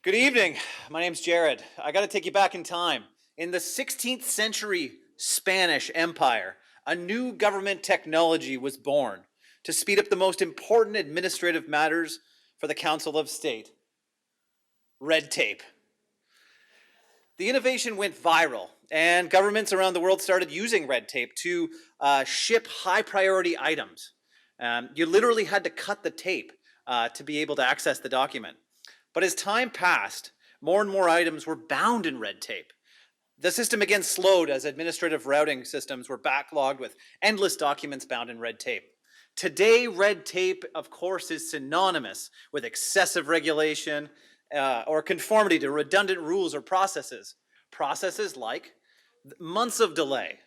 Good evening. My name's Jared. I got to take you back in time. In the 16th century Spanish Empire, a new government technology was born to speed up the most important administrative matters for the Council of State: red tape. The innovation went viral, and governments around the world started using red tape to ship high priority items. You literally had to cut the tape to be able to access the document. But as time passed, more and more items were bound in red tape. The system again slowed as administrative routing systems were backlogged with endless documents bound in red tape. Today, red tape, of course, is synonymous with excessive regulation or conformity to redundant rules or processes. Processes like months of delay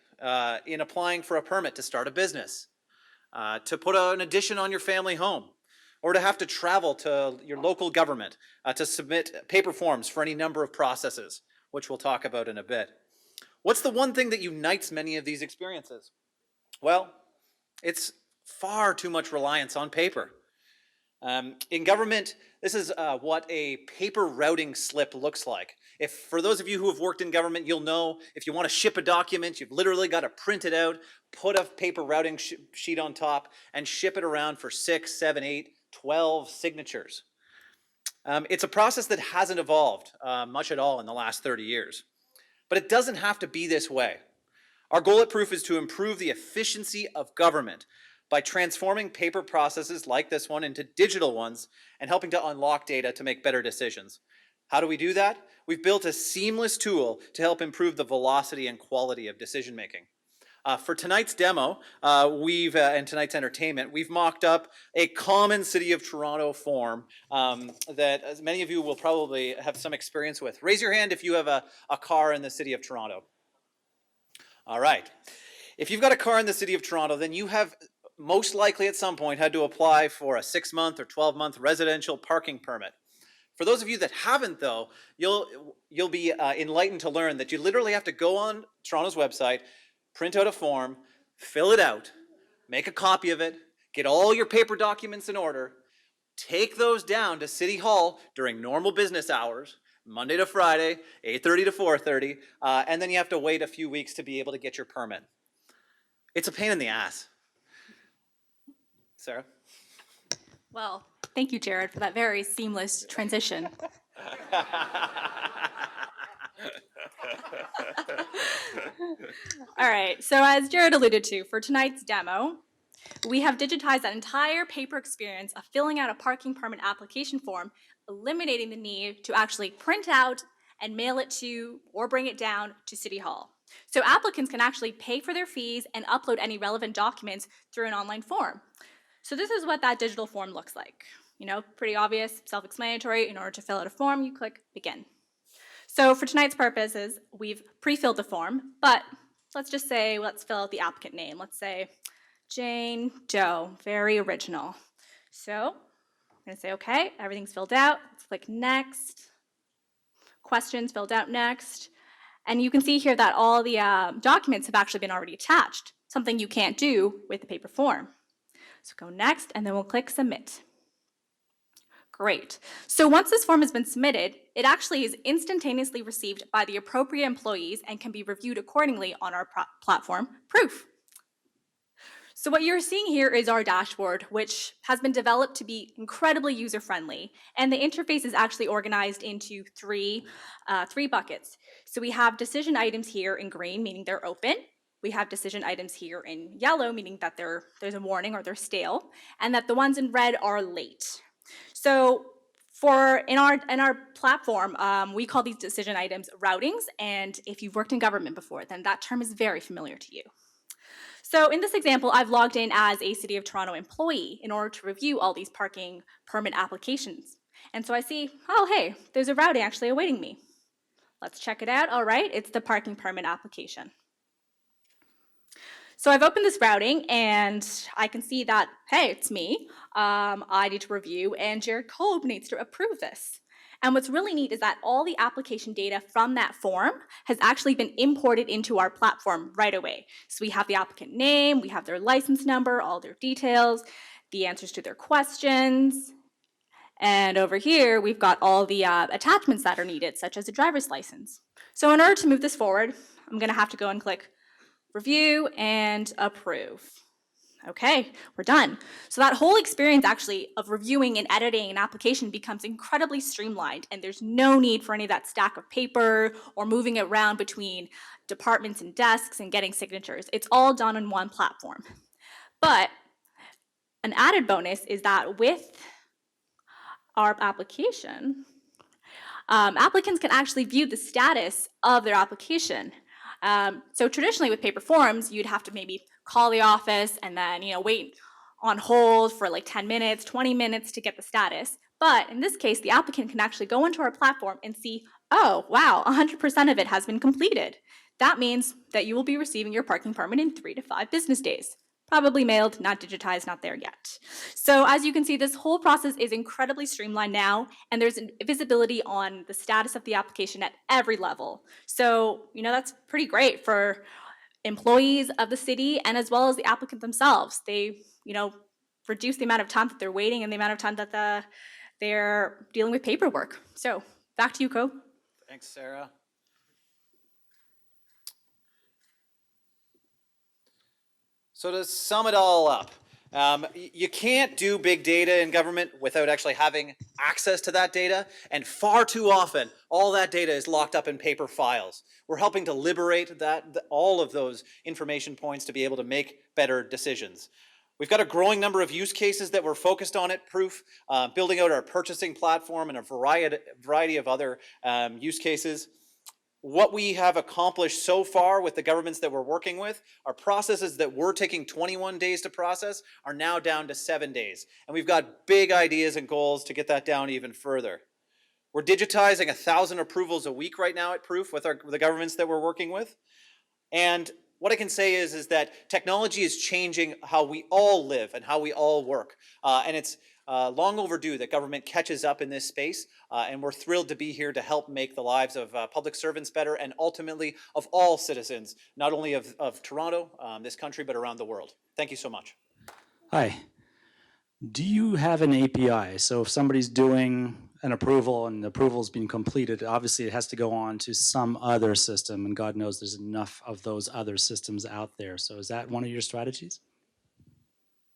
in applying for a permit to start a business, to put an addition on your family home, or to have to travel to your local government to submit paper forms for any number of processes, which we'll talk about in a bit. What's the one thing that unites many of these experiences? Well, it's far too much reliance on paper. In government, this is what a paper routing slip looks like. For those of you who have worked in government, you'll know if you want to ship a document, you've literally got to print it out, put a paper routing sheet on top, and ship it around for 6, 7, 8, 12 signatures. It's a process that hasn't evolved much at all in the last 30 years. But it doesn't have to be this way. Our goal at Proof is to improve the efficiency of government by transforming paper processes like this one into digital ones and helping to unlock data to make better decisions. How do we do that? We've built a seamless tool to help improve the velocity and quality of decision making. For tonight's demo, and tonight's entertainment, we've mocked up a common City of Toronto form that as many of you will probably have some experience with. Raise your hand if you have a car in the City of Toronto. All right. If you've got a car in the City of Toronto, then you have most likely at some point had to apply for a 6-month or 12-month residential parking permit. For those of you that haven't, though, you'll be enlightened to learn that you literally have to go on Toronto's website, print out a form, fill it out, make a copy of it, get all your paper documents in order, take those down to City Hall during normal business hours, Monday to Friday, 8:30 to 4:30, and then you have to wait a few weeks to be able to get your permit. It's a pain in the ass. Sarah? Well, thank you, Jared, for that very seamless transition. All right, so as Jared alluded to, for tonight's demo, we have digitized that entire paper experience of filling out a parking permit application form, eliminating the need to actually print out and mail it to or bring it down to City Hall. So applicants can actually pay for their fees and upload any relevant documents through an online form. So this is what that digital form looks like. You know, pretty obvious, self-explanatory. In order to fill out a form, you click begin. So for tonight's purposes, we've pre-filled the form, but let's fill out the applicant name. Let's say Jane Doe, very original. So I'm gonna say, okay, everything's filled out. Let's click next. Questions filled out next. And you can see here that all the documents have actually been already attached, something you can't do with the paper form. So go next, and then we'll click submit. Great. So once this form has been submitted, it actually is instantaneously received by the appropriate employees and can be reviewed accordingly on our platform, Proof. So what you're seeing here is our dashboard, which has been developed to be incredibly user-friendly, and the interface is actually organized into three buckets. So we have decision items here in green, meaning they're open. We have decision items here in yellow, meaning that there's a warning or they're stale, and that the ones in red are late. So in our platform, we call these decision items routings, and if you've worked in government before, then that term is very familiar to you. So in this example, I've logged in as a City of Toronto employee in order to review all these parking permit applications. And so I see, oh, hey, there's a routing actually awaiting me. Let's check it out. All right, it's the parking permit application. So I've opened this routing, and I can see that, hey, it's me. I need to review, and Jared Kolb needs to approve this. And what's really neat is that all the application data from that form has actually been imported into our platform right away. So we have the applicant name, we have their license number, all their details, the answers to their questions, And over here, we've got all the attachments that are needed, such as a driver's license. So in order to move this forward, I'm gonna have to go and click review and approve. Okay, we're done. So that whole experience actually of reviewing and editing an application becomes incredibly streamlined, and there's no need for any of that stack of paper or moving it around between departments and desks and getting signatures. It's all done on one platform. But an added bonus is that with our application, applicants can actually view the status of their application. So traditionally with paper forms, you'd have to maybe call the office and then wait on hold for like 10 minutes, 20 minutes to get the status. But in this case, the applicant can actually go into our platform and see, oh, wow, 100% of it has been completed. That means that you will be receiving your parking permit in 3 to 5 business days. Probably mailed, not digitized, not there yet. So as you can see, this whole process is incredibly streamlined now, and there's visibility on the status of the application at every level. So, that's pretty great for employees of the city and as well as the applicant themselves. They, reduce the amount of time that they're waiting and the amount of time that they're dealing with paperwork. So back to you, Co. Thanks, Sarah. So to sum it all up, you can't do big data in government without actually having access to that data, and far too often, all that data is locked up in paper files. We're helping to liberate all of those information points to be able to make better decisions. We've got a growing number of use cases that we're focused on at Proof, building out our purchasing platform and a variety of other use cases. What we have accomplished so far with the governments that we're working with, our processes that were taking 21 days to process are now down to 7 days. And we've got big ideas and goals to get that down even further. We're digitizing 1,000 approvals a week right now at Proof with the governments that we're working with. And what I can say is that technology is changing how we all live and how we all work. And it's long overdue that government catches up in this space, and we're thrilled to be here to help make the lives of public servants better and ultimately of all citizens, not only of Toronto, this country, but around the world. Thank you so much. Hi. Do you have an API? So if somebody's doing an approval and the approval's been completed, obviously it has to go on to some other system, and God knows there's enough of those other systems out there. So is that one of your strategies?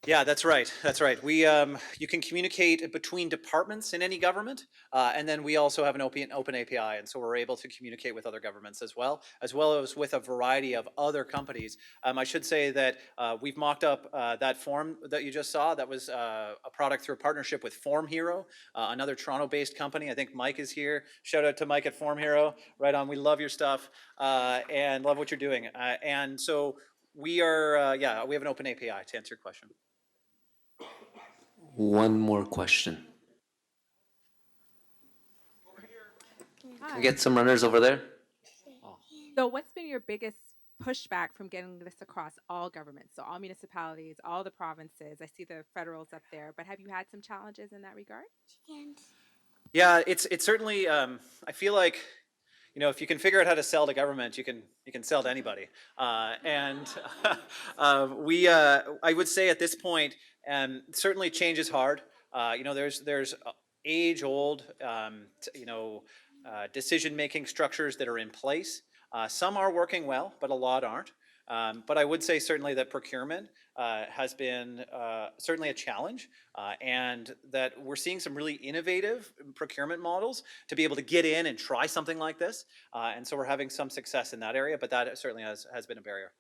Yeah, that's right. That's right. You can communicate between departments in any government, and then we also have an open API, and so we're able to communicate with other governments as well as with a variety of other companies. I should say that we've mocked up that form that you just saw. That was a product through a partnership with Form Hero, another Toronto-based company. I think Mike is here. Shout out to Mike at Form Hero. Right on. We love your stuff and love what you're doing. And so we are, we have an open API to answer your question. One more question. Can we get some runners over there? So what's been your biggest pushback from getting this across all governments? So all municipalities, all the provinces. I see the federals up there, but have you had some challenges in that regard? Yeah, it's certainly, I feel like, if you can figure out how to sell to government, you can sell to anybody. I would say at this point, certainly change is hard. There's age-old, decision-making structures that are in place. Some are working well, but a lot aren't. But I would say certainly that procurement has been certainly a challenge, and that we're seeing some really innovative procurement models to be able to get in and try something like this. And so we're having some success in that area, but that certainly has been a barrier.